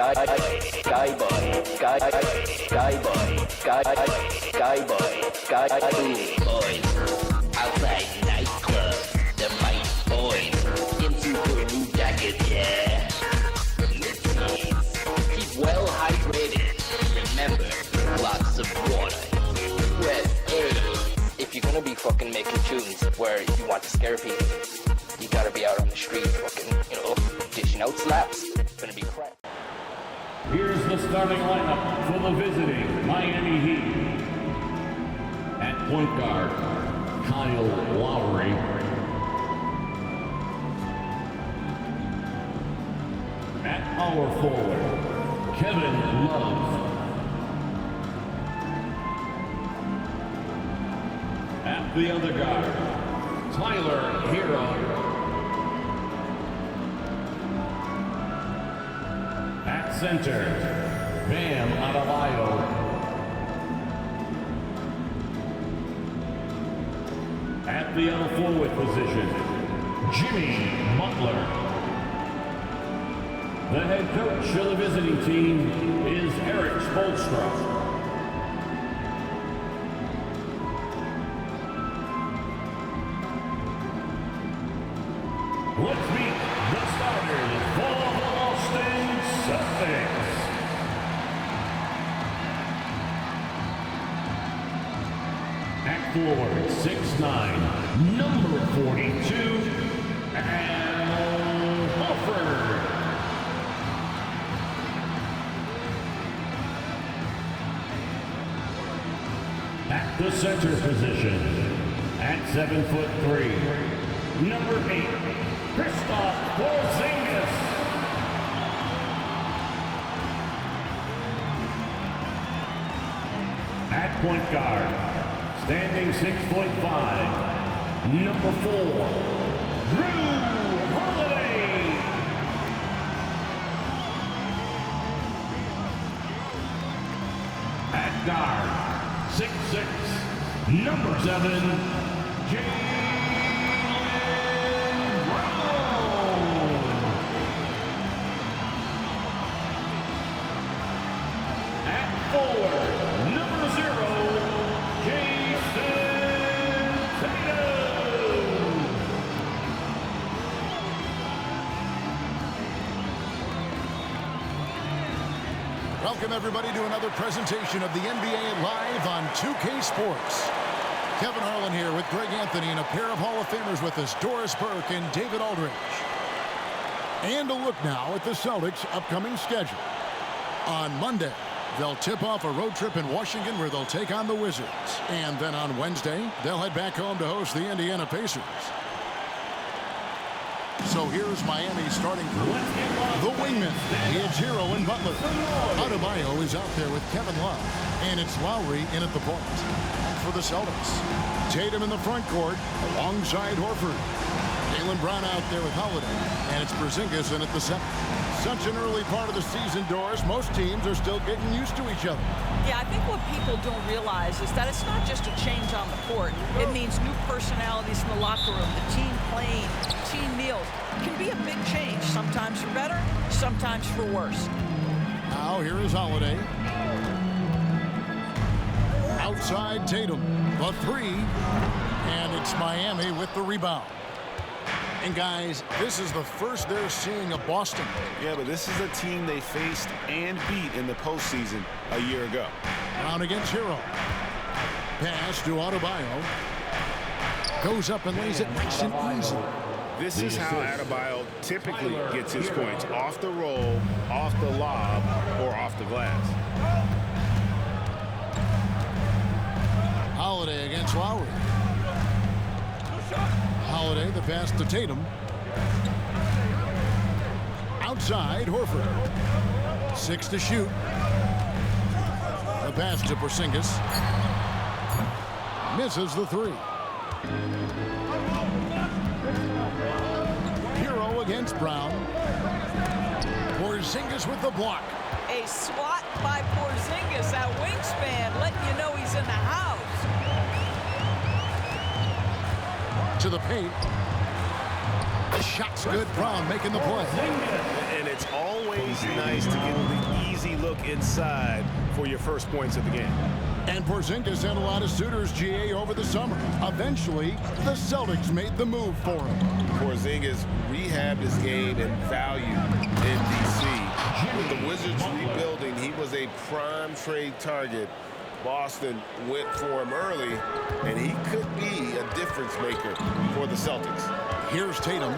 Boys, outside nightclub, the mic boys, in super blue jackets, yeah. Keep well hydrated. Remember, lots of water. Press A. If you're gonna be fucking making tunes where you want to scare people, you gotta be out on the street fucking, dishing out slaps. It's gonna be crap. Here's the starting lineup for the visiting Miami Heat. At point guard, Kyle Lowry. At power forward, Kevin Love. At the other guard, Tyler Hero. At center, Bam Adebayo. At the other forward position, Jimmy Butler. The head coach of the visiting team is Eric Spoelstra. Let's meet the starters for the Boston Celtics. At forward, 6'9", number 42, Al Horford. At the center position, at 7'3", number 8, Kristaps Porzingis. At point guard, standing 6'5", number 4, Drew Holiday. At guard, 6'6", number 7, Jaylen Brown. At forward, number 0, Jason Tatum. Welcome everybody to another presentation of the NBA Live on 2K Sports. Kevin Harlan here with Greg Anthony and a pair of Hall of Famers with us, Doris Burke and David Aldridge. And a look now at the Celtics' upcoming schedule. On Monday, they'll tip off a road trip in Washington where they'll take on the Wizards. And then on Wednesday, they'll head back home to host the Indiana Pacers. So here's Miami starting crew. The wingman, it's Hero and Butler. Adebayo is out there with Kevin Love. And it's Lowry in at the point. For the Celtics, Tatum in the front court alongside Horford. Jaylen Brown out there with Holiday. And it's Porzingis in at the center. Such an early part of the season, Doris. Most teams are still getting used to each other. Yeah, I think what people don't realize is that it's not just a change on the court. It means new personalities in the locker room, the team playing, team meals. It can be a big change, sometimes for better, sometimes for worse. Now here is Holiday. Outside Tatum, the three, and it's Miami with the rebound. And guys, this is the first they're seeing of Boston. Yeah, but this is a team they faced and beat in the postseason a year ago. Brown against Hero. Pass to Adebayo. Goes up and lays it nice and easy. This is how Adebayo typically gets his points. Off the roll, off the lob, or off the glass. Holiday against Lowry. Holiday, the pass to Tatum. Outside, Horford. 6 to shoot. The pass to Porzingis. Misses the 3. Hero against Brown. Porzingis with the block. A swat by Porzingis, that wingspan, letting you know he's in the house. To the paint. The shot's good. Brown making the play. And it's always nice to get the easy look inside for your first points of the game. And Porzingis had a lot of suitors, GA, over the summer. Eventually, the Celtics made the move for him. Porzingis rehabbed his game and value in D.C. With the Wizards rebuilding, he was a prime trade target. Boston went for him early, and he could be a difference maker for the Celtics. Here's Tatum.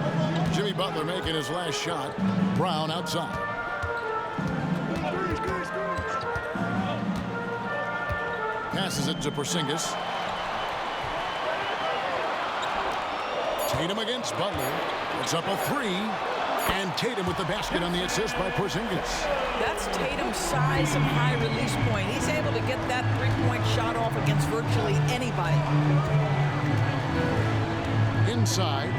Jimmy Butler making his last shot. Brown outside. Passes it to Porzingis. Tatum against Butler. It's up a three. And Tatum with the basket on the assist by Porzingis. That's Tatum's size and high release point. He's able to get that three-point shot off against virtually anybody. Inside.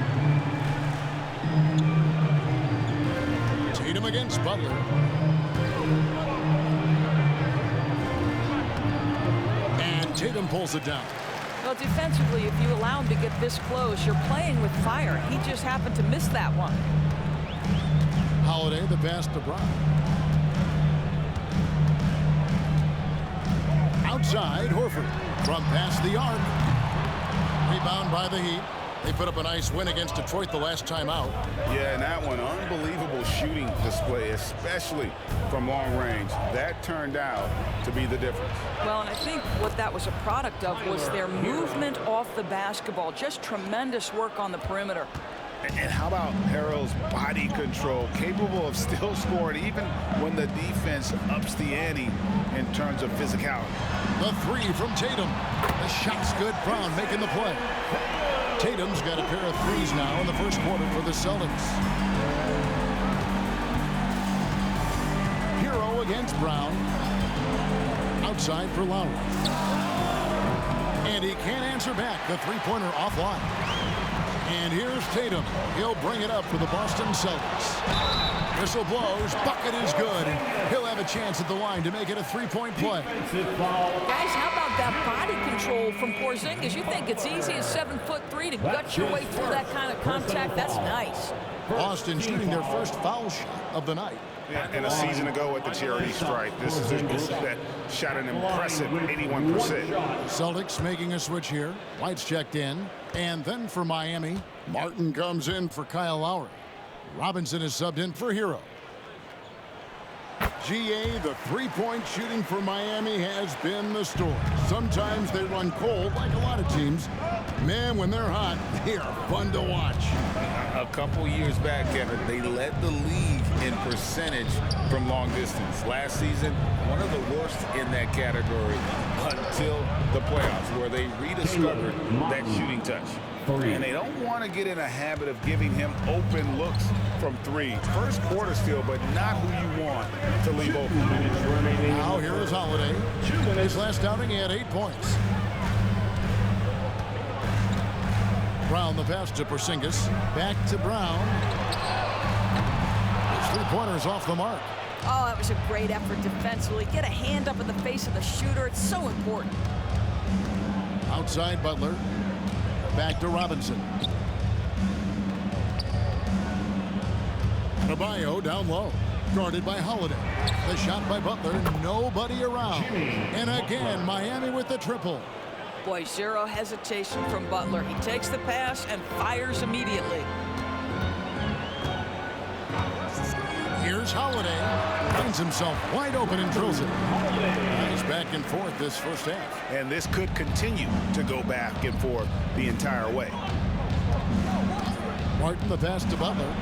Tatum against Butler. And Tatum pulls it down. Well, defensively, if you allow him to get this close, you're playing with fire. He just happened to miss that one. Holiday, the pass to Brown. Outside, Horford. From past the arc. Rebound by the Heat. They put up a nice win against Detroit the last time out. Yeah, and that one, unbelievable shooting display, especially from long range. That turned out to be the difference. Well, and I think what that was a product of was their movement off the basketball. Just tremendous work on the perimeter. And how about Harrell's body control, capable of still scoring even when the defense ups the ante in terms of physicality. The three from Tatum. The shot's good. Brown making the play. Tatum's got a pair of threes now in the first quarter for the Celtics. Hero against Brown. Outside for Lowry. And he can't answer back. The three-pointer offline. And here's Tatum. He'll bring it up for the Boston Celtics. Whistle blows. Bucket is good. He'll have a chance at the line to make it a three-point play. Guys, how about that body control from Porzingis? You think it's easy as 7'3" to gut your way through that kind of contact? That's nice. Boston shooting their first foul shot of the night. And a season ago at the charity strike, this is a group that shot an impressive 81%. Celtics making a switch here. White's checked in. And then for Miami, Martin comes in for Kyle Lowry. Robinson is subbed in for Hero. GA, the three-point shooting for Miami has been the story. Sometimes they run cold like a lot of teams. Man, when they're hot, they are fun to watch. A couple years back, Kevin, they led the league in percentage from long distance. Last season, one of the worst in that category until the playoffs, where they rediscovered that shooting touch. And they don't want to get in a habit of giving him open looks from three. First quarter still, but not who you want to leave open. Now here is Holiday. His last outing, he had 8 points. Brown the pass to Porzingis. Back to Brown. His three-pointer's off the mark. Oh, that was a great effort defensively. Get a hand up in the face of the shooter. It's so important. Outside Butler. Back to Robinson. Adebayo down low. Guarded by Holiday. The shot by Butler. Nobody around. And again, Miami with the triple. Boy, zero hesitation from Butler. He takes the pass and fires immediately. Here's Holiday. Finds himself wide open and drills it. He's back and forth this first half. And this could continue to go back and forth the entire way. Martin the pass to Butler.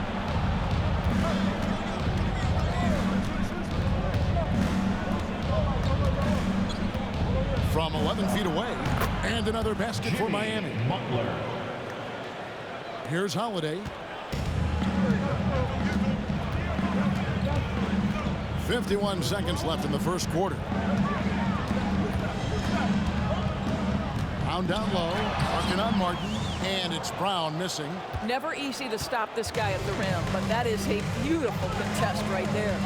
From 11 feet away. And another basket for Miami. Butler. Here's Holiday. 51 seconds left in the first quarter. Brown down low. Working on Martin. And it's Brown missing. Never easy to stop this guy at the rim, but that is a beautiful contest right there.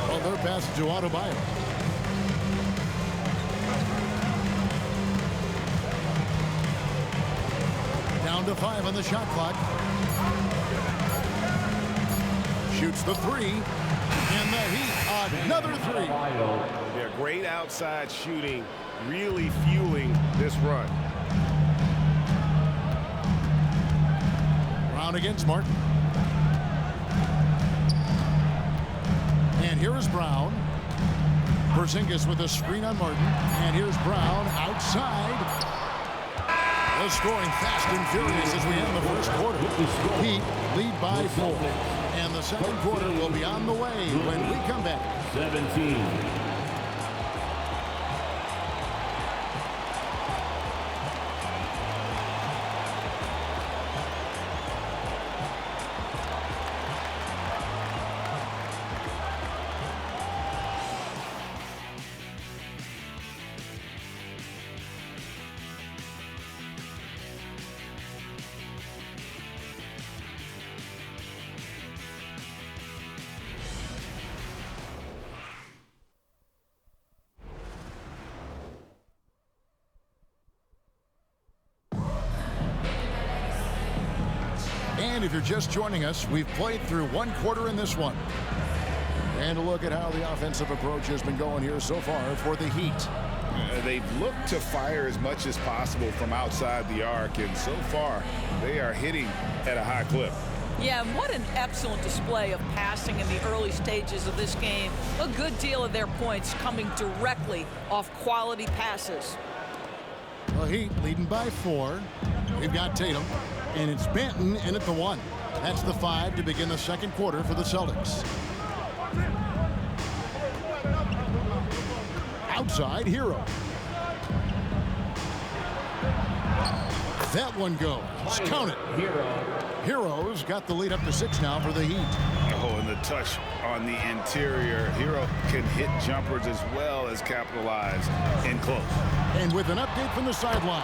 Butler pass to Adebayo. Down to 5 on the shot clock. Shoots the three. And the Heat, another three. Yeah, great outside shooting, really fueling this run. Brown against Martin. And here is Brown. Porzingis with a screen on Martin. And here's Brown outside. The scoring fast and furious as we end the first quarter. Heat lead by 4. And the second quarter will be on the way when we come back. 17. And if you're just joining us, we've played through one quarter in this one. And a look at how the offensive approach has been going here so far for the Heat. They've looked to fire as much as possible from outside the arc, and so far they are hitting at a high clip. Yeah, and what an excellent display of passing in the early stages of this game. A good deal of their points coming directly off quality passes. The Heat leading by 4. We've got Tatum, and it's Benton in at the 1. That's the 5 to begin the second quarter for the Celtics. Outside, Hero. That one goes. Count it. Hero's got the lead up to 6 now for the Heat. Oh, and the touch on the interior. Hero can hit jumpers as well as capitalize in close. And with an update from the sideline,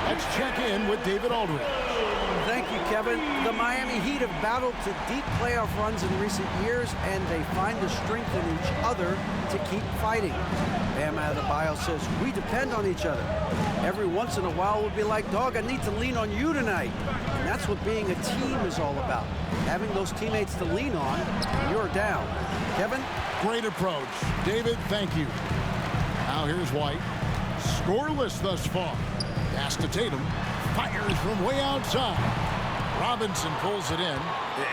let's check in with David Aldridge. Thank you, Kevin. The Miami Heat have battled to deep playoff runs in recent years, and they find the strength in each other to keep fighting. Bam Adebayo says, we depend on each other. Every once in a while we'll be like, dog, I need to lean on you tonight. And that's what being a team is all about. Having those teammates to lean on when you're down. Kevin? Great approach. David, thank you. Now here's White. Scoreless thus far. Pass to Tatum. Fires from way outside. Robinson pulls it in.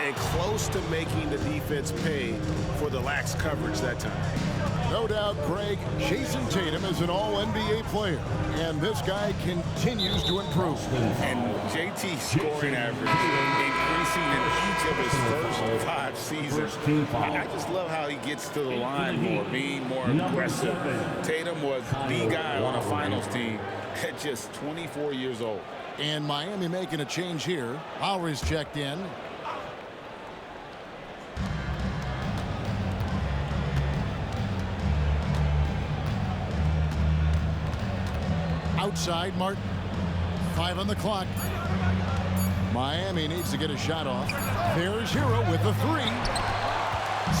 And close to making the defense pay for the lax coverage that time. No doubt, Greg, Jason Tatum is an all-NBA player, and this guy continues to improve. And JT's scoring average increasing in each of his first 5 seasons. I just love how he gets to the line more, being more aggressive. Tatum was the guy on a finals team at just 24 years old. And Miami making a change here. Lowry's checked in. Outside, Martin. 5 on the clock. Miami needs to get a shot off. There's Hero with the 3.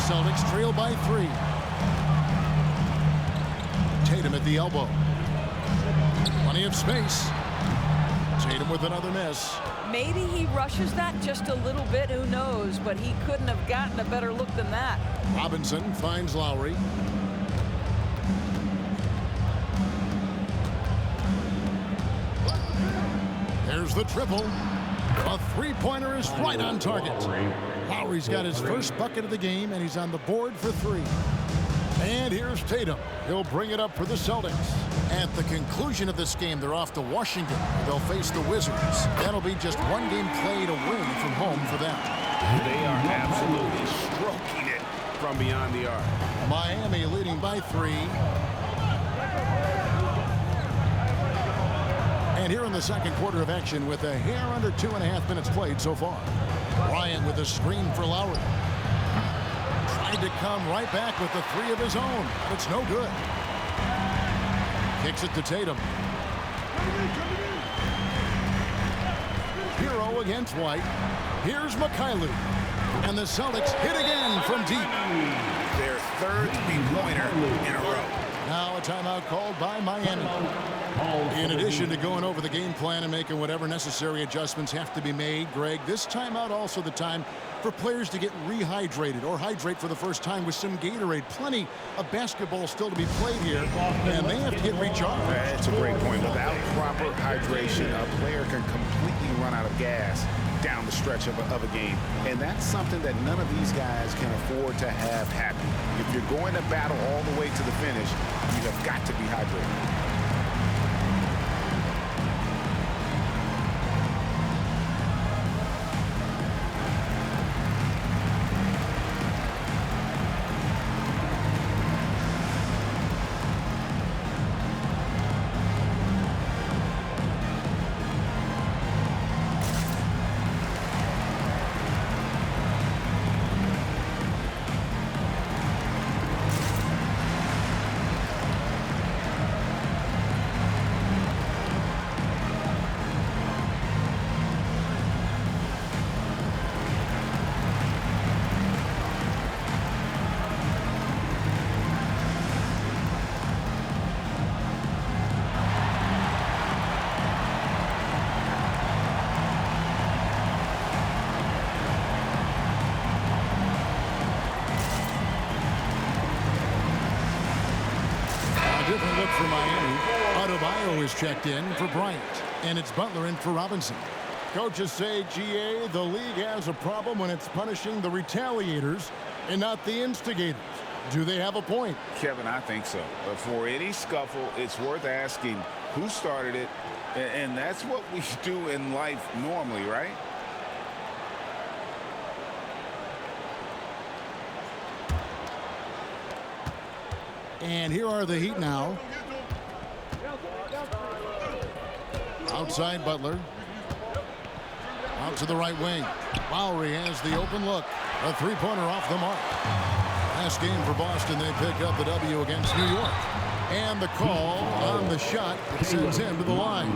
Celtics trail by 3. Tatum at the elbow. Plenty of space. Tatum with another miss. Maybe he rushes that just a little bit, who knows, but he couldn't have gotten a better look than that. Robinson finds Lowry. There's the triple. A three-pointer is right on target. Lowry's got his first bucket of the game, and he's on the board for 3. And here's Tatum. He'll bring it up for the Celtics. At the conclusion of this game, they're off to Washington. They'll face the Wizards. That'll be just one game played away from home for them. They are absolutely stroking it from beyond the arc. Miami leading by 3. And here in the second quarter of action with a hair under 2.5 minutes played so far. Bryant with a screen for Lowry. Tried to come right back with the 3 of his own. But it's no good. Kicks it to Tatum. Hero against White. Here's McKaylee. And the Celtics hit again from deep. Their 3rd three-pointer in a row. Now a timeout called by Miami. called. In addition to going over the game plan and making whatever necessary adjustments have to be made, Greg, this timeout also the time for players to get rehydrated or hydrate for the first time with some Gatorade. Plenty of basketball still to be played here, and they have to get recharged. That's a great point. Without proper hydration, a player can completely run out of gas down the stretch of a game. And that's something that none of these guys can afford to have happen. If you're going to battle all the way to the finish, you have got to be hydrated. Different look for Miami. Adebayo is checked in for Bryant, and it's Butler in for Robinson. Coaches say, GA, the league has a problem when it's punishing the retaliators and not the instigators. Do they have a point? Kevin, I think so. But for any scuffle, it's worth asking who started it, and that's what we do in life normally, right? And here are the Heat now. Outside Butler. Out to the right wing. Lowry has the open look. A three-pointer off the mark. Last game for Boston, they pick up the W against New York. And the call on the shot that sends him to the line.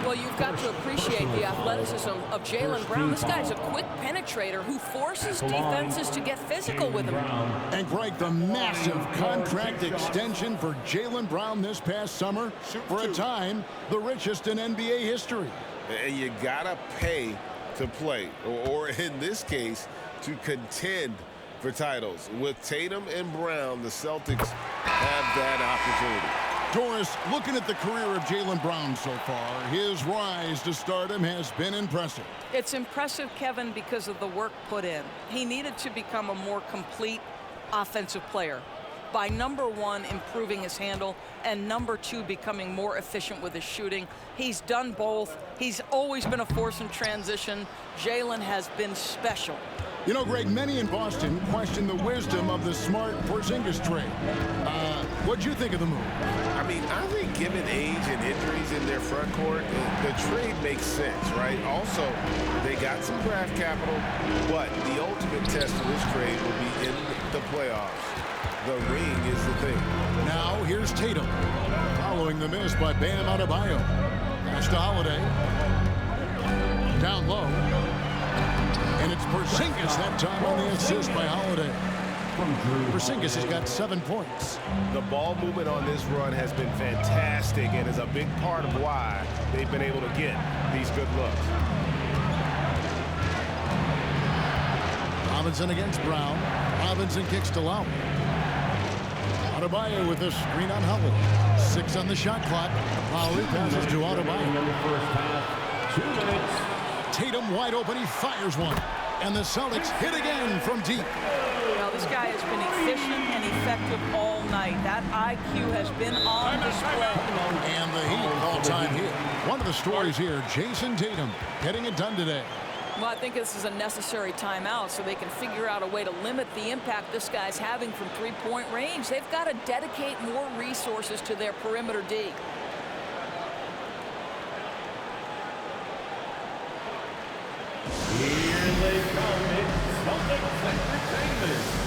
Well, you've got to appreciate the athleticism of Jaylen Brown. This guy's a quick penetrator who forces defenses to get physical with him. And Greg, the massive contract extension for Jaylen Brown this past summer, for a time, the richest in NBA history. And you gotta pay to play, or in this case, to contend for titles. With Tatum and Brown, the Celtics have that opportunity. Doris, looking at the career of Jaylen Brown so far, his rise to stardom has been impressive. It's impressive, Kevin, because of the work put in. He needed to become a more complete offensive player by, number one, improving his handle, and number two, becoming more efficient with his shooting. He's done both. He's always been a force in transition. Jaylen has been special. You know, Greg, many in Boston question the wisdom of the Smart Porzingis trade. What'd you think of the move? I mean, I think given age and injuries in their front court, the trade makes sense, right? Also, they got some draft capital, but the ultimate test of this trade will be in the playoffs. The ring is the thing. Now, here's Tatum. Following the miss by Bam Adebayo. Pass to Holiday. Down low. And it's Porzingis that time on the assist by Holiday. Porzingis has got 7 points. The ball movement on this run has been fantastic and is a big part of why they've been able to get these good looks. Robinson against Brown. Robinson kicks to Lowry. Adebayo with a screen on Holiday. 6 on the shot clock. Lowry passes to Adebayo. 2 minutes. Tatum wide open. He fires one. And the Celtics hit again from deep. Now, this guy has been efficient and effective all night. That IQ has been on display. And the Heat call time here. One of the stories here, Jason Tatum getting it done today. Well, I think this is a necessary timeout so they can figure out a way to limit the impact this guy's having from three-point range. They've got to dedicate more resources to their perimeter D. Here they come. It's Celtics Entertainment.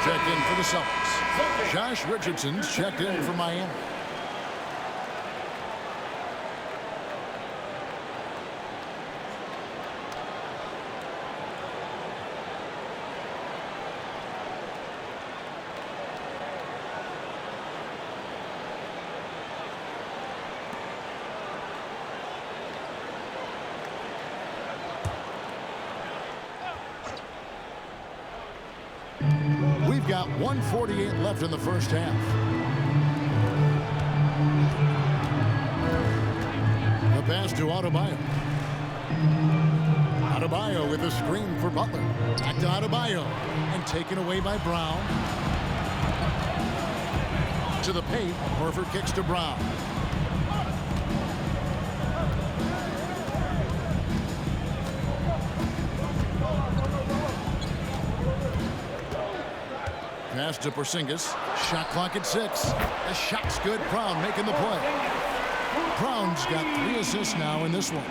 checked in for the Celtics. Josh Richardson's checked in for Miami. We've got 1:48 left in the first half. The pass to Adebayo. Adebayo with a screen for Butler. Back to Adebayo. And taken away by Brown. To the paint. Horford kicks to Brown. Pass to Porzingis. Shot clock at 6. The shot's good. Brown making the play. Brown's got 3 assists now in this one.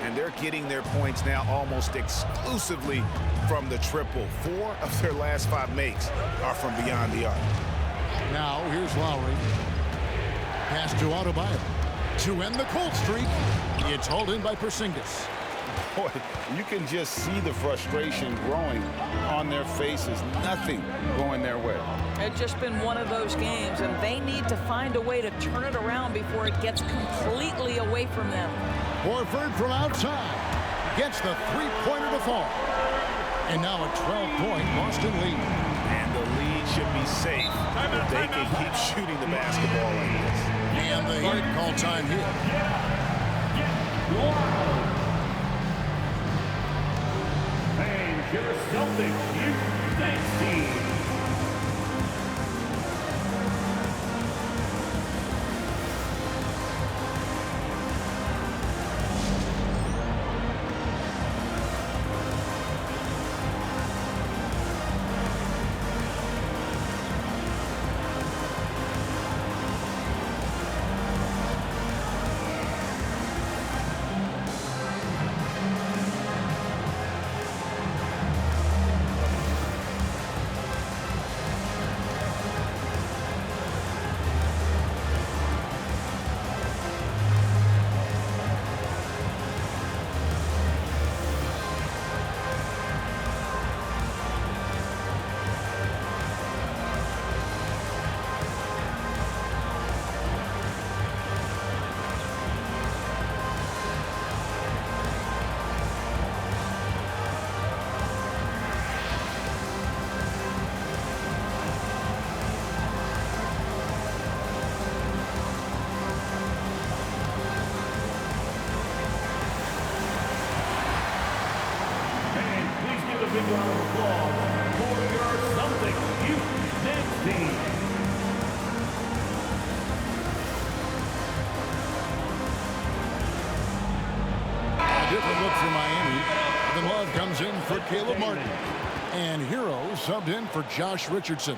And they're getting their points now almost exclusively from the triple. 4 of their last 5 makes are from beyond the arc. Now here's Lowry. Pass to Adebayo. To end the cold streak. It's hauled in by Porzingis. Boy, you can just see the frustration growing on their faces. Nothing going their way. It's just been one of those games, and they need to find a way to turn it around before it gets completely away from them. Horford from outside gets the three-pointer to fall. And now a 12-point Boston lead. And the lead should be safe if they can keep shooting the basketball like this. And the Heat call time here. Your Celtics Youth Next Team. Big round of applause for your Celtics Youth Next Team. A different look for Miami. The Love comes in for Caleb Martin. And Hero subbed in for Josh Richardson.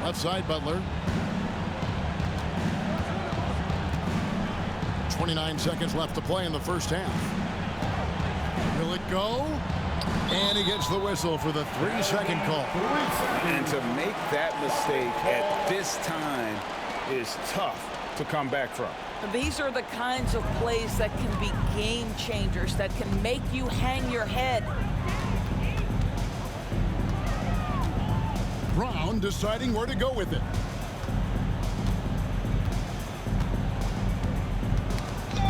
Left side, Butler. 29 seconds left to play in the first half. Will it go? And he gets the whistle for the 3-second call. And to make that mistake at this time is tough to come back from. These are the kinds of plays that can be game changers, that can make you hang your head. Brown deciding where to go with it.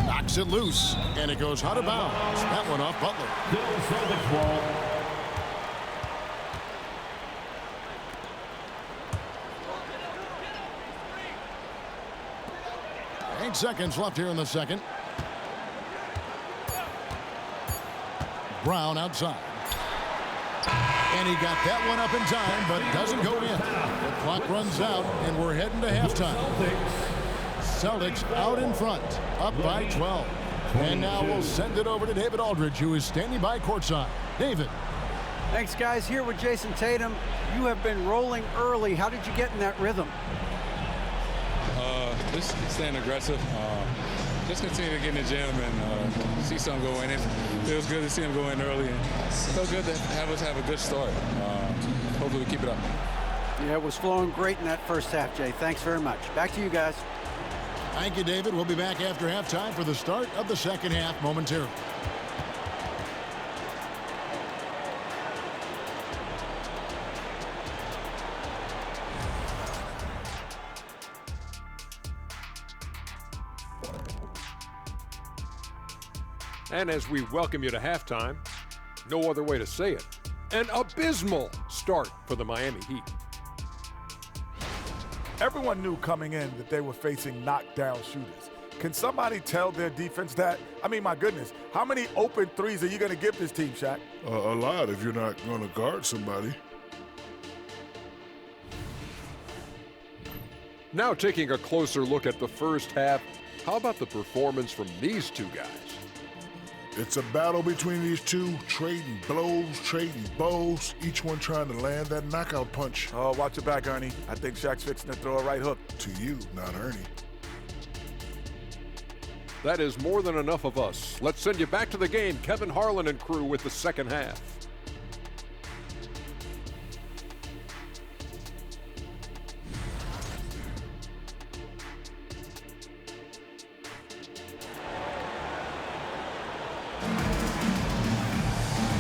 Knocks it loose, and it goes out of bounds. That one off Butler. Still Celtics ball. Eight seconds left here in the second. Brown outside. And he got that one up in time, but it doesn't go in. The clock runs out, and we're heading to halftime. Celtics out in front, up by 12. And now we'll send it over to David Aldridge, who is standing by courtside. David. Thanks, guys. Here with Jason Tatum. You have been rolling early. How did you get in that rhythm? Just staying aggressive. Just continue to get in the gym and see some go in. It feels good to see him go in early. And it feels good to have us have a good start. Hopefully we keep it up. Yeah, it was flowing great in that first half, Jay. Thanks very much. Back to you guys. Thank you, David. We'll be back after halftime for the start of the second half momentarily. And as we welcome you to halftime, no other way to say it, an abysmal start for the Miami Heat. Everyone knew coming in that they were facing knockdown shooters. Can somebody tell their defense that? I mean, my goodness, how many open threes are you going to give this team, Shaq? A lot if you're not going to guard somebody. Now taking a closer look at the first half, how about the performance from these two guys? It's a battle between these two, trading blows, trading bows, each one trying to land that knockout punch. Oh, watch your back, Ernie. I think Shaq's fixing to throw a right hook. To you, not Ernie. That is more than enough of us. Let's send you back to the game, Kevin Harlan and crew with the second half.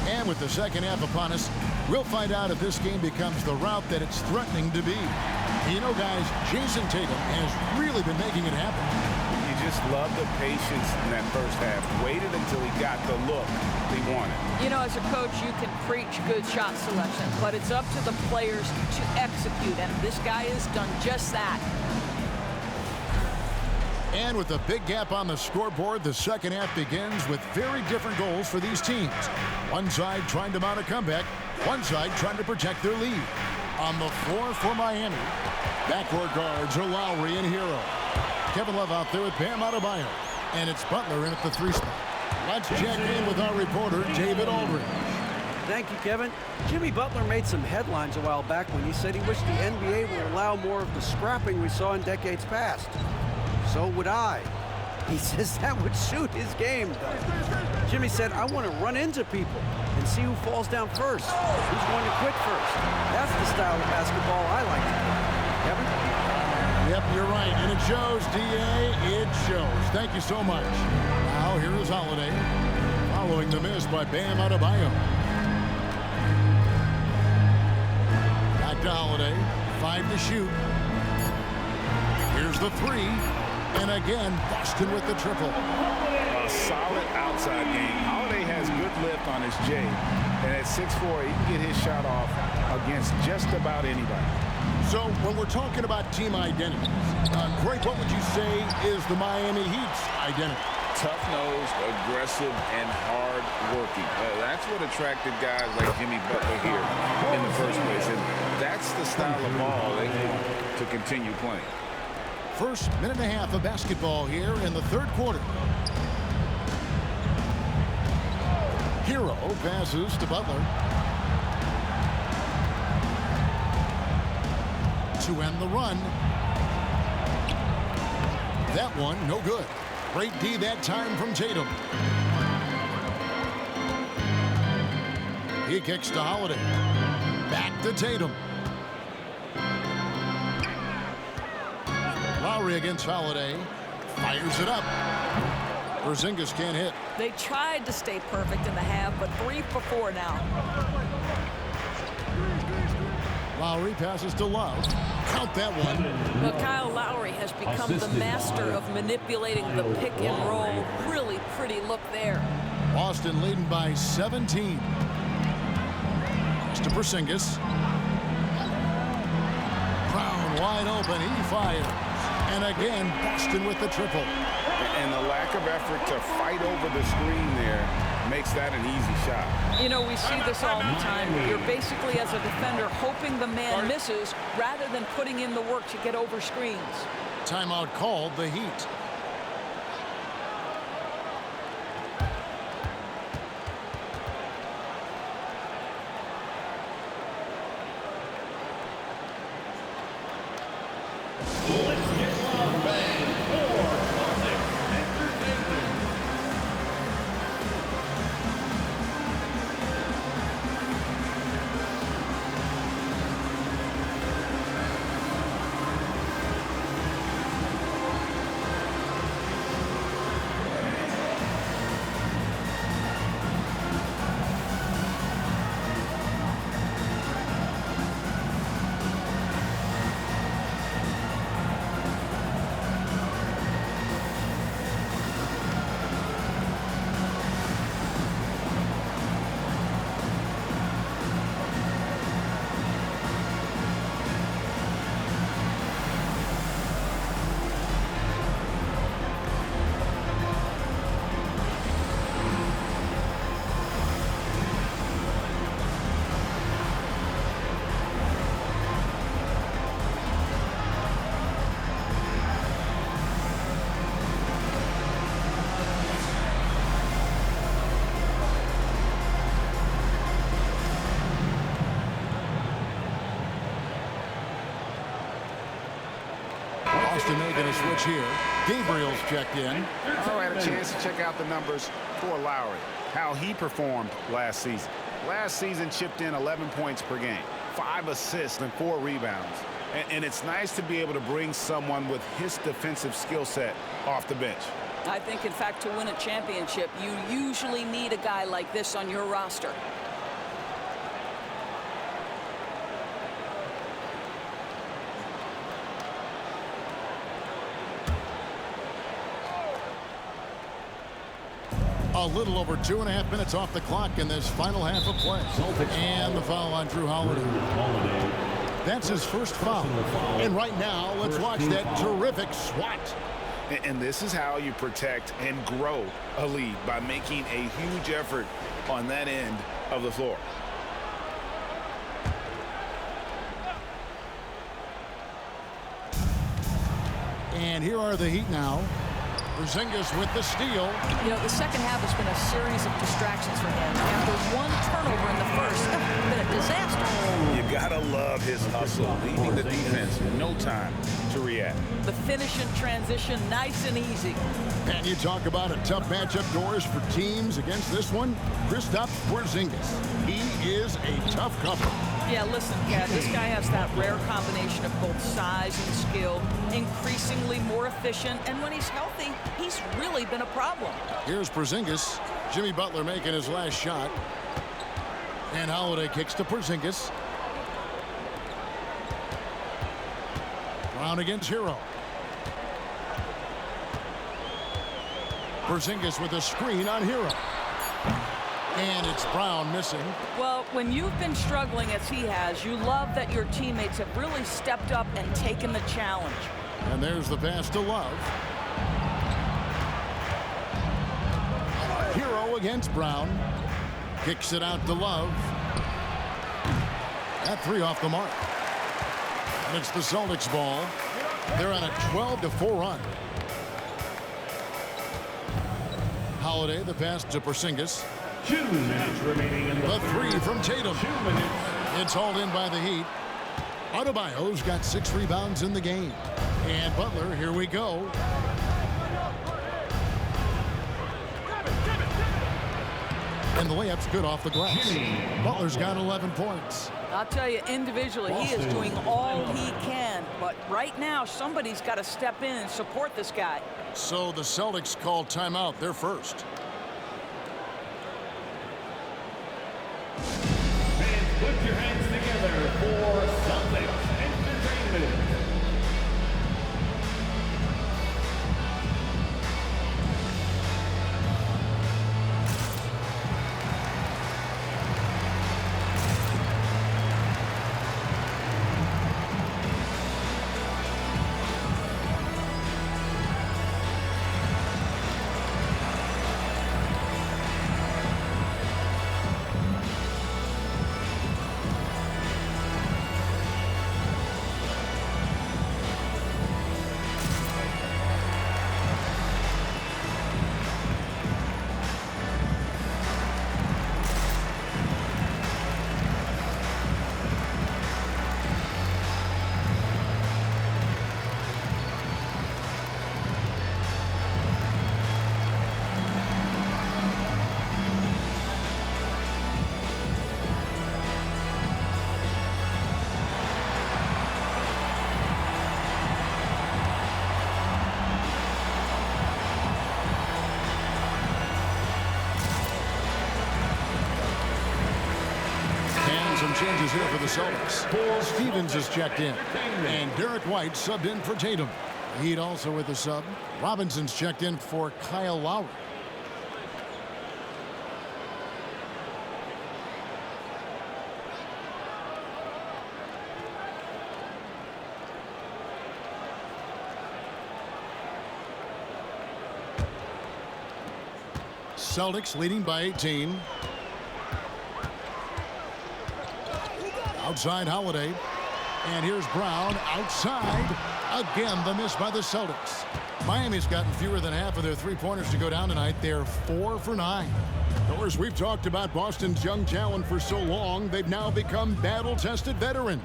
And with the second half upon us, we'll find out if this game becomes the route that it's threatening to be. You know, guys, Jason Tatum has really been making it happen. You just love the patience in that first half. Waited until he got the look he wanted. You know, as a coach, you can preach good shot selection, but it's up to the players to execute, and this guy has done just that. And with a big gap on the scoreboard, the second half begins with very different goals for these teams. One side trying to mount a comeback, one side trying to protect their lead. On the floor for Miami, backcourt guards are Lowry and Hero. Kevin Love out there with Bam Adebayo. And it's Butler in at the 3 spot. Let's check in with our reporter, David Aldridge. Thank you, Kevin. Jimmy Butler made some headlines a while back when he said he wished the NBA would allow more of the scrapping we saw in decades past. So would I. He says that would suit his game, though. Jimmy said, I want to run into people and see who falls down first, who's going to quit first. That's the style of basketball I like to play. Kevin? Yep, you're right. And it shows, D.A. It shows. Thank you so much. Now, here is Holiday, following the miss by Bam Adebayo. Back to Holiday. 5 to shoot. Here's the 3. And again, Boston with the triple. A solid outside game. Holiday has good lift on his J. And at 6'4", he can get his shot off against just about anybody. So when we're talking about team identity, Greg, what would you say is the Miami Heat's identity? Tough-nosed, aggressive, and hard-working. That's what attracted guys like Jimmy Butler here in the first place. And that's the style of ball they want to continue playing. First minute and a half of basketball here in the third quarter. Hero passes to Butler. To end the run. That one, no good. Great D that time from Tatum. He kicks to Holiday. Back to Tatum. Lowry against Holiday. Fires it up. Porzingis can't hit. They tried to stay perfect in the half, but 3 for 4 now. Lowry passes to Love. Count that one. Well, Kyle Lowry has become the master of manipulating the pick and roll. Really pretty look there. Boston leading by 17. Pass to Porzingis. Brown wide open. He fires. And again, Boston with the triple. And the lack of effort to fight over the screen there makes that an easy shot. You know, we see this all the time. You're basically, as a defender, hoping the man misses rather than putting in the work to get over screens. Timeout called, the Heat. Boston making a switch here. Gabriel's checked in. I had a chance to check out the numbers for Lowry, how he performed last season. Last season chipped in 11 points per game, 5 assists and 4 rebounds. And it's nice to be able to bring someone with his defensive skill set off the bench. I think, in fact, to win a championship, you usually need a guy like this on your roster. A little over 2.5 minutes off the clock in this final half of play. And the foul on Drew Holiday. That's his first foul. And right now, let's watch that terrific swat. And this is how you protect and grow a lead, by making a huge effort on that end of the floor. And here are the Heat now. Porzingis with the steal. You know, the second half has been a series of distractions for him. After one turnover in the first, it's been a disaster. You gotta love his hustle, leaving the defense no time to react. The finish in transition, nice and easy. And you talk about a tough matchup, Doris, for teams against this one. Kristaps Porzingis. He is a tough cover. Yeah, listen, this guy has that rare combination of both size and skill, increasingly more efficient, and when he's healthy, he's really been a problem. Here's Porzingis. Jimmy Butler making his last shot. And Holiday kicks to Porzingis. Brown against Hero. Porzingis with a screen on Hero. And it's Brown missing. Well, when you've been struggling as he has, you love that your teammates have really stepped up and taken the challenge. And there's the pass to Love. Hero against Brown. Kicks it out to Love. That three off the mark. And it's the Celtics ball. They're on a 12-4 run. Holiday, the pass to Porzingis. 2 minutes remaining in the three from Tatum. 2 minutes. It's hauled in by the Heat. Adebayo's got 6 rebounds in the game. And Butler, here we go. And the layup's good off the glass. Butler's got 11 points. I'll tell you, individually, he is doing all he can. But right now, somebody's got to step in and support this guy. So the Celtics call timeout. They're first. Put your hands together for Celtics Entertainment. Some changes here for the Celtics. Stevens is checked in. And Derek White subbed in for Tatum. Heat also with the sub. Robinson's checked in for Kyle Lowry. Celtics leading by 18. Outside Holiday. And here's Brown outside. Again, the miss by the Celtics. Miami's gotten fewer than half of their three-pointers to go down tonight. They're 4 for 9. Of course, we've talked about Boston's young talent for so long. They've now become battle-tested veterans.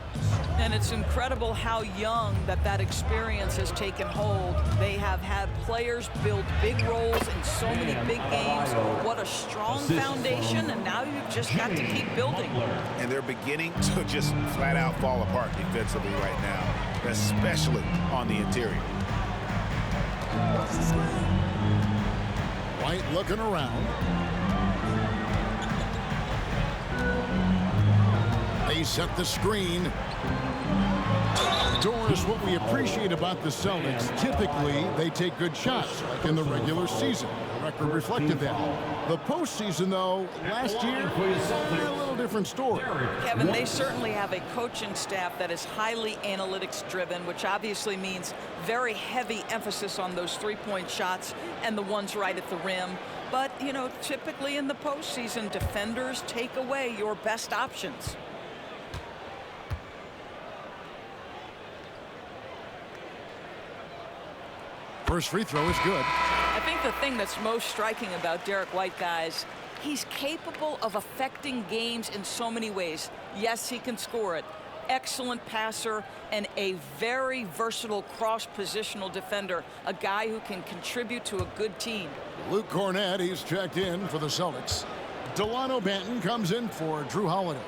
And it's incredible how young that experience has taken hold. They have had players build big roles in so many big games. What a strong foundation, and now you've just got to keep building. And they're beginning to just flat out fall apart defensively right now, especially on the interior. White looking around. They set the screen. Doris, what we appreciate about the Celtics, typically they take good shots, like in the regular season. The record reflected that. The postseason, though, last year, a little different story. Kevin, they certainly have a coaching staff that is highly analytics-driven, which obviously means very heavy emphasis on those three-point shots and the ones right at the rim. But, you know, typically in the postseason, defenders take away your best options. First free throw is good. I think the thing that's most striking about Derek White, guys, he's capable of affecting games in so many ways. Yes, he can score it. Excellent passer and a very versatile cross-positional defender, a guy who can contribute to a good team. Luke Cornett, he's checked in for the Celtics. Delano Banton comes in for Drew Holiday.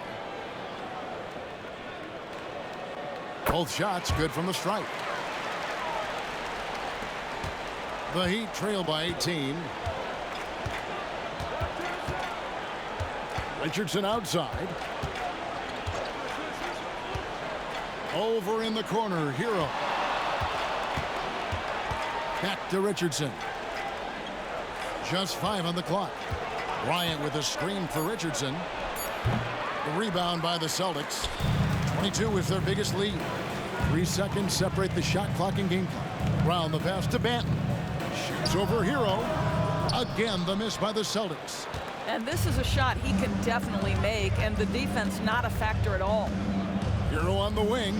Both shots good from the stripe. The Heat trail by 18. Richardson outside. Over in the corner, Hero. Back to Richardson. Just 5 on the clock. Bryant with a screen for Richardson. The rebound by the Celtics. 22 is their biggest lead. 3 seconds separate the shot clock and game clock. Round the pass to Banton. Shoots over Hero. Again, the miss by the Celtics. And this is a shot he can definitely make, and the defense not a factor at all. Hero on the wing.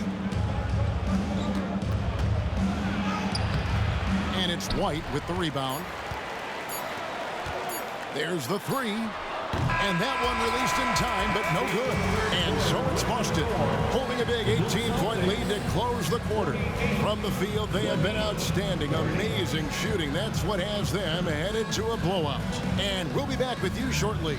And it's White with the rebound. There's the three. And that one released in time, but no good. And so it's Boston, holding a big 18-point lead to close the quarter. From the field, they have been outstanding. Amazing shooting. That's what has them headed to a blowout. And we'll be back with you shortly.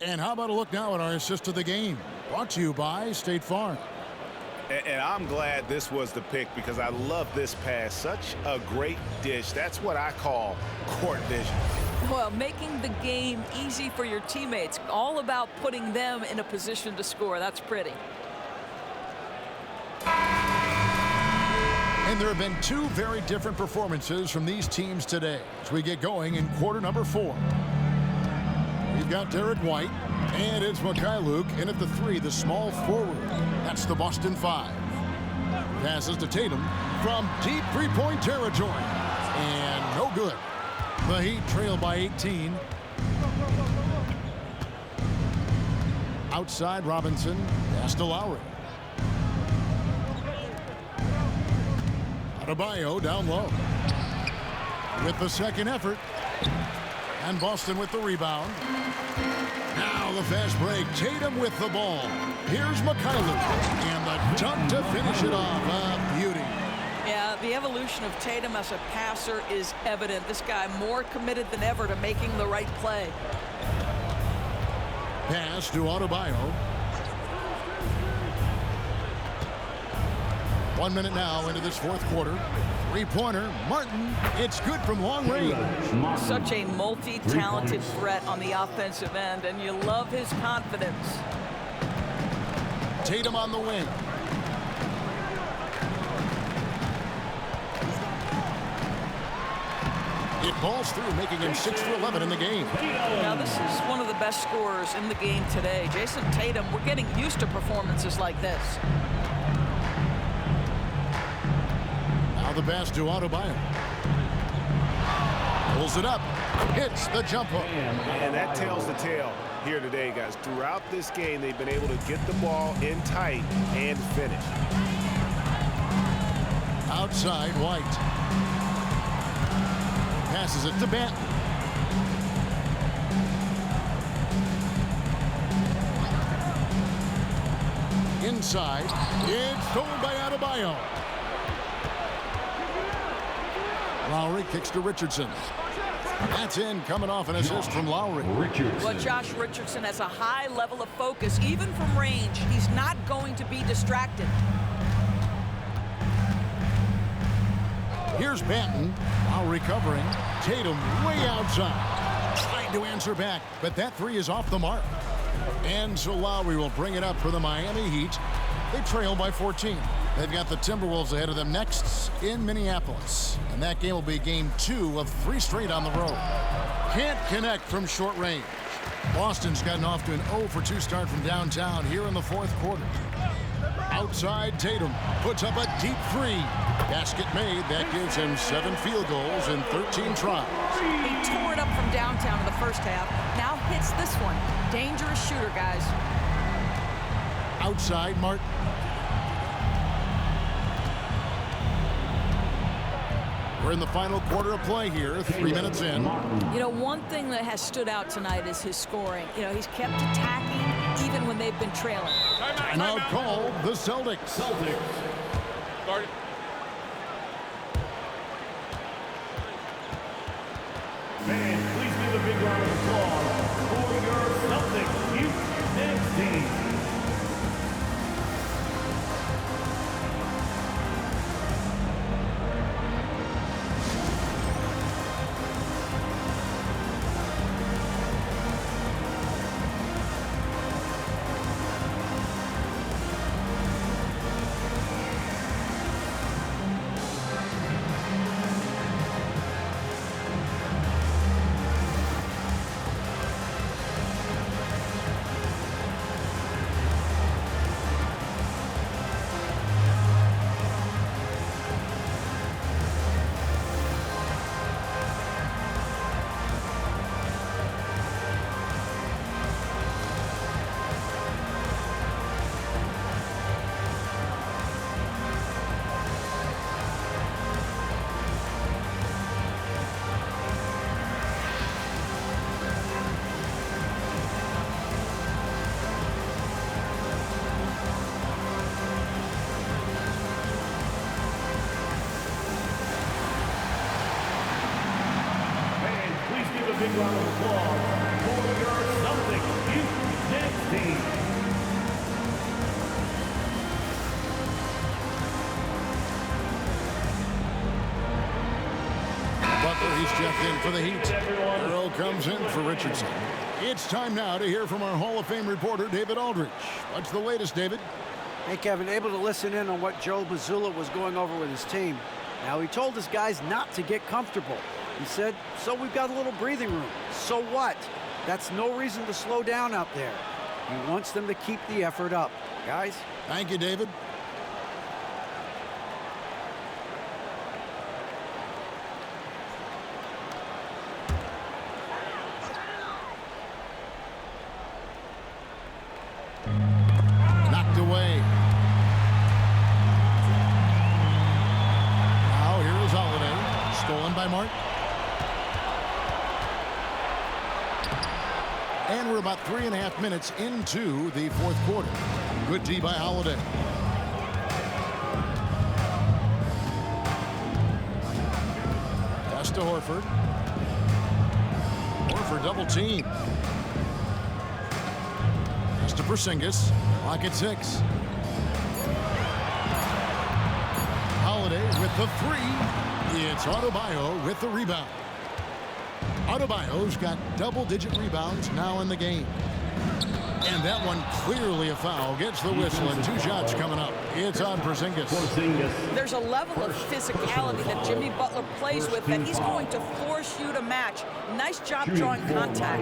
And how about a look now at our assist of the game? Brought to you by State Farm. And I'm glad this was the pick because I love this pass. Such a great dish. That's what I call court vision. Well, making the game easy for your teammates. All about putting them in a position to score. That's pretty. And there have been 2 very different performances from these teams today as we get going in quarter number 4. We've got Derek White, and it's Mikhailuk in at the 3, the small forward. That's the Boston 5. Passes to Tatum from deep three-point territory. And no good. The Heat trail by 18. Outside Robinson, pass to Lowry. Adebayo down low. With the second effort. And Boston with the rebound. Now the fast break. Tatum with the ball. Here's Mikhailuk. And the dunk to finish it off. A beauty. Yeah, the evolution of Tatum as a passer is evident. This guy more committed than ever to making the right play. Pass to Adebayo. 1 minute now into this fourth quarter. Three-pointer, Martin. It's good from long range. Such a multi-talented threat on the offensive end, and you love his confidence. Tatum on the wing. It balls through, making him 6 for 11 in the game. Now, this is one of the best scorers in the game today. Jason Tatum, we're getting used to performances like this. Now the pass to Adebayo. Pulls it up. Hits the jump hook. And that tells the tale here today, guys. Throughout this game, they've been able to get the ball in tight and finish. Outside, White. Passes it to Banton. Inside. It's stolen by Adebayo. Lowry kicks to Richardson. That's in, coming off an assist from Lowry. Well, Josh Richardson has a high level of focus, even from range. He's not going to be distracted. Here's Banton. Lowry covering. Tatum way outside. Trying to answer back, but that three is off the mark. And so Lowry will bring it up for the Miami Heat. They trail by 14. They've got the Timberwolves ahead of them next in Minneapolis. And that game will be game 2 of 3 straight on the road. Can't connect from short range. Boston's gotten off to an 0 for 2 start from downtown here in the 4th quarter. Outside, Tatum puts up a deep 3. Basket made. That gives him 7 field goals in 13 tries. He tore it up from downtown in the first half. Now hits this one. Dangerous shooter, guys. Outside, Martin. We're in the final quarter of play here, 3 minutes in. You know, one thing that has stood out tonight is his scoring. You know, he's kept attacking even when they've been trailing. Now called the Celtics. Celtics. Start it. Man, please give a big round of applause for your Celtics Youth Next Team. Big round of applause for your Celtics Youth Next Team. Butler, he's checked in for the Heat. Earl comes in for Richardson. It's time now to hear from our Hall of Fame reporter, David Aldridge. What's the latest, David? Hey, Kevin, able to listen in on what Joe Mazzulla was going over with his team. Now, he told his guys not to get comfortable. He said, so we've got a little breathing room. So what? That's no reason to slow down out there. He wants them to keep the effort up. Guys? Thank you, David. Knocked away. Now here is Holiday. Stolen by Martin. And we're about 3.5 minutes into the 4th quarter. Good D by Holiday. Pass to Horford. Horford double team. Pass to Porzingis. Clock at 6. Holiday with with the three. It's Adebayo with the rebound. Adebayo's got double-digit rebounds now in the game. And that one clearly a foul. Gets the whistle and 2 shots coming up. It's on Porzingis. There's a level of physicality that Jimmy Butler plays with that he's going to force you to match. Nice job drawing contact.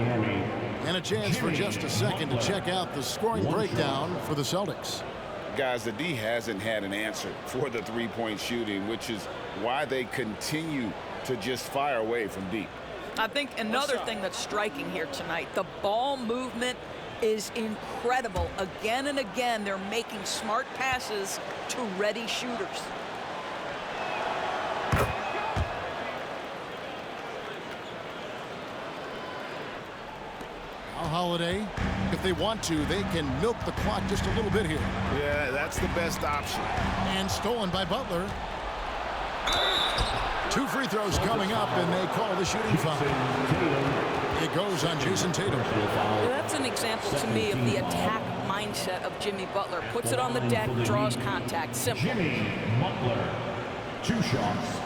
And a chance for just a second to check out the scoring breakdown for the Celtics. Guys, the D hasn't had an answer for the three-point shooting, which is why they continue to just fire away from deep. I think another thing that's striking here tonight, the ball movement is incredible. Again and again, they're making smart passes to ready shooters. Now Holiday, if they want to, they can milk the clock just a little bit here. Yeah, that's the best option. And stolen by Butler. 2 free throws coming up, and they call the shooting foul. It goes on Jason Tatum. That's an example to me of the attack mindset of Jimmy Butler. Puts it on the deck, draws contact. Simple. Jimmy Butler, 2 shots.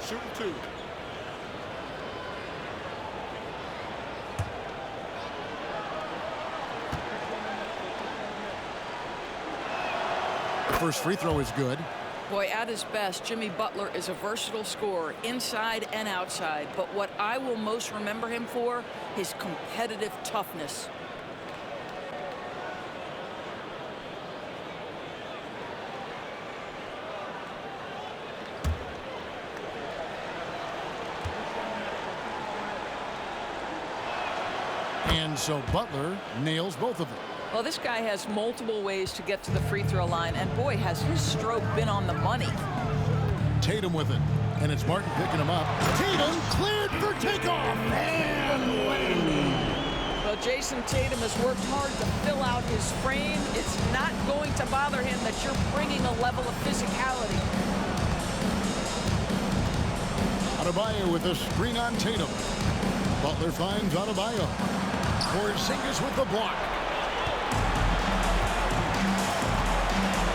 Shooting 2. First free throw is good. Boy, at his best, Jimmy Butler is a versatile scorer, inside and outside. But what I will most remember him for, his competitive toughness. And so Butler nails both of them. Well, this guy has multiple ways to get to the free throw line, and boy, has his stroke been on the money. Tatum with it, and it's Martin picking him up. Tatum cleared for takeoff, and Well, Jason Tatum has worked hard to fill out his frame. It's not going to bother him that you're bringing a level of physicality. Adebayo with a screen on Tatum. Butler finds Adebayo. Porzingis with the block.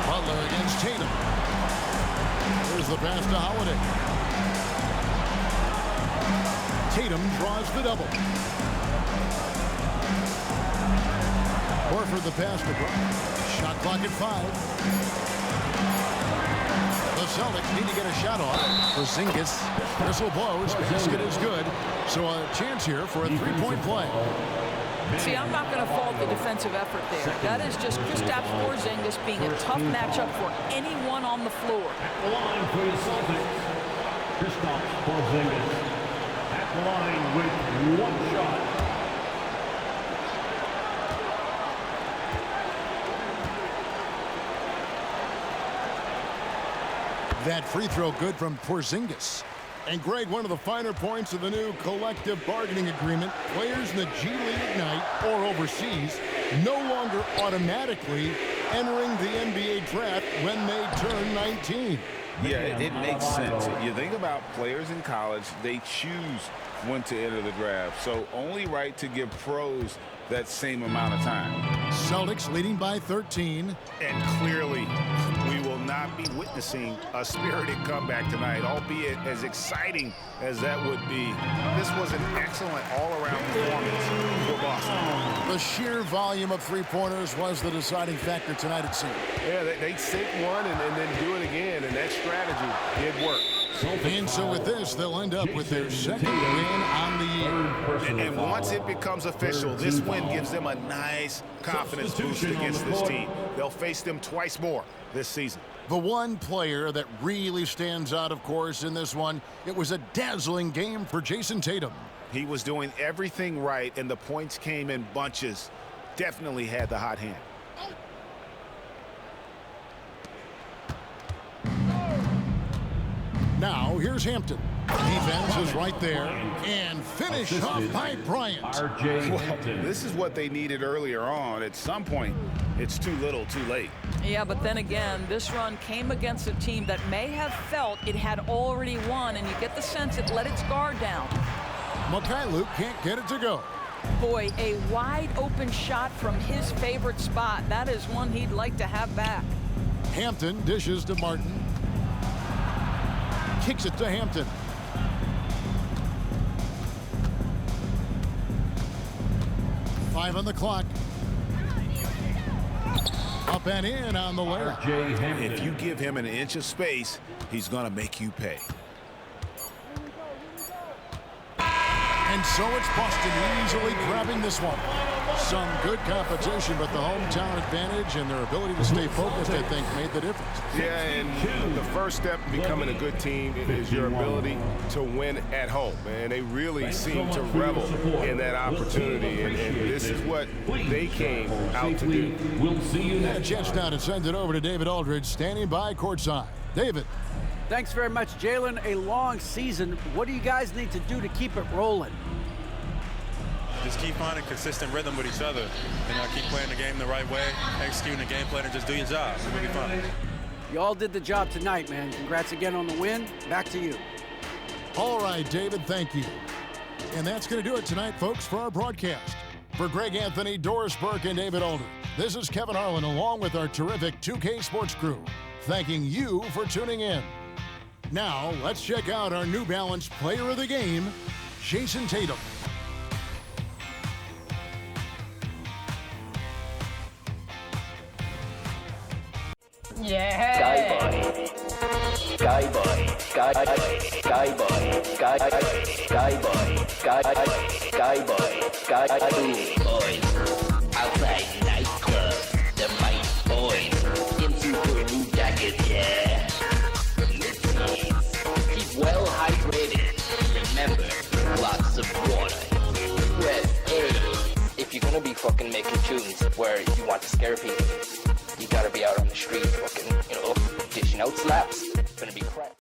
Butler against Tatum. There's the pass to Holiday. Tatum draws the double. Horford the pass to Brown. Shot clock at 5. The Celtics need to get a shot off. Porzingis. Whistle blows. Basket is good. So a chance here for a 3-point play. See, I'm not going to fault the defensive effort there. That is just Kristaps Porzingis being a tough matchup for anyone on the floor. At the line for the Celtics, Kristaps Porzingis. At the line with 1 shot. That free throw good from Porzingis. And Greg, one of the finer points of the new collective bargaining agreement, players in the G League Ignite or overseas no longer automatically entering the NBA draft when they turn 19. Yeah, it makes sense. You think about players in college, they choose when to enter the draft. So only right to give pros that same amount of time. Celtics leading by 13. And clearly, we will not be witnessing a spirited comeback tonight, albeit as exciting as that would be. This was an excellent all-around performance for Boston. The sheer volume of three-pointers was the deciding factor tonight, it seemed. Yeah, they sink one and then do it again, and that strategy did work. And so with this, they'll end up with their second win on the year. And once it becomes official, this win gives them a nice confidence boost against this team. They'll face them twice more this season. The one player that really stands out, of course, in this one, it was a dazzling game for Jason Tatum. He was doing everything right, and the points came in bunches. Definitely had the hot hand. Now, here's Hampton. Defense is right there. And finish off by Bryant. Well, this is what they needed earlier on. At some point, it's too little, too late. Yeah, but then again, this run came against a team that may have felt it had already won, and you get the sense it let its guard down. Mikhailuk can't get it to go. Boy, a wide open shot from his favorite spot. That is one he'd like to have back. Hampton dishes to Martin. Kicks it to Hampton. Five on the clock. Up and in on the layup. If you give him an inch of space, he's going to make you pay. And so it's Boston easily grabbing this one. Some good competition, but the hometown advantage and their ability to stay focused, I think, made the difference. Yeah, and the first step in becoming a good team is your ability to win at home. And they really seem to revel in that opportunity, and this is what they came out to do. And a chance now to send it over to David Aldridge, standing by courtside. David. Thanks very much, Jalen. A long season. What do you guys need to do to keep it rolling? Just keep finding consistent rhythm with each other. You know, keep playing the game the right way, executing the game plan, and just do your job. It'll be fun. You all did the job tonight, man. Congrats again on the win. Back to you. All right, David, thank you. And that's going to do it tonight, folks, for our broadcast. For Greg Anthony, Doris Burke, and David Aldridge, this is Kevin Harlan along with our terrific 2K Sports crew, thanking you for tuning in. Now, let's check out our New Balance player of the game, Jason Tatum. Yeah. Sky boy. Sky boy. Sky boy. Sky boy. Sky boy. Sky boy. Sky boy. Sky boys. Outside nightclub. The mic boys. In super blue jackets, yeah. Keep well hydrated. Remember, lots of water. Well, hey, if you're gonna be fucking making tunes where you want to scare people, you gotta be out on the street fucking, dishing out slaps. It's gonna be crap.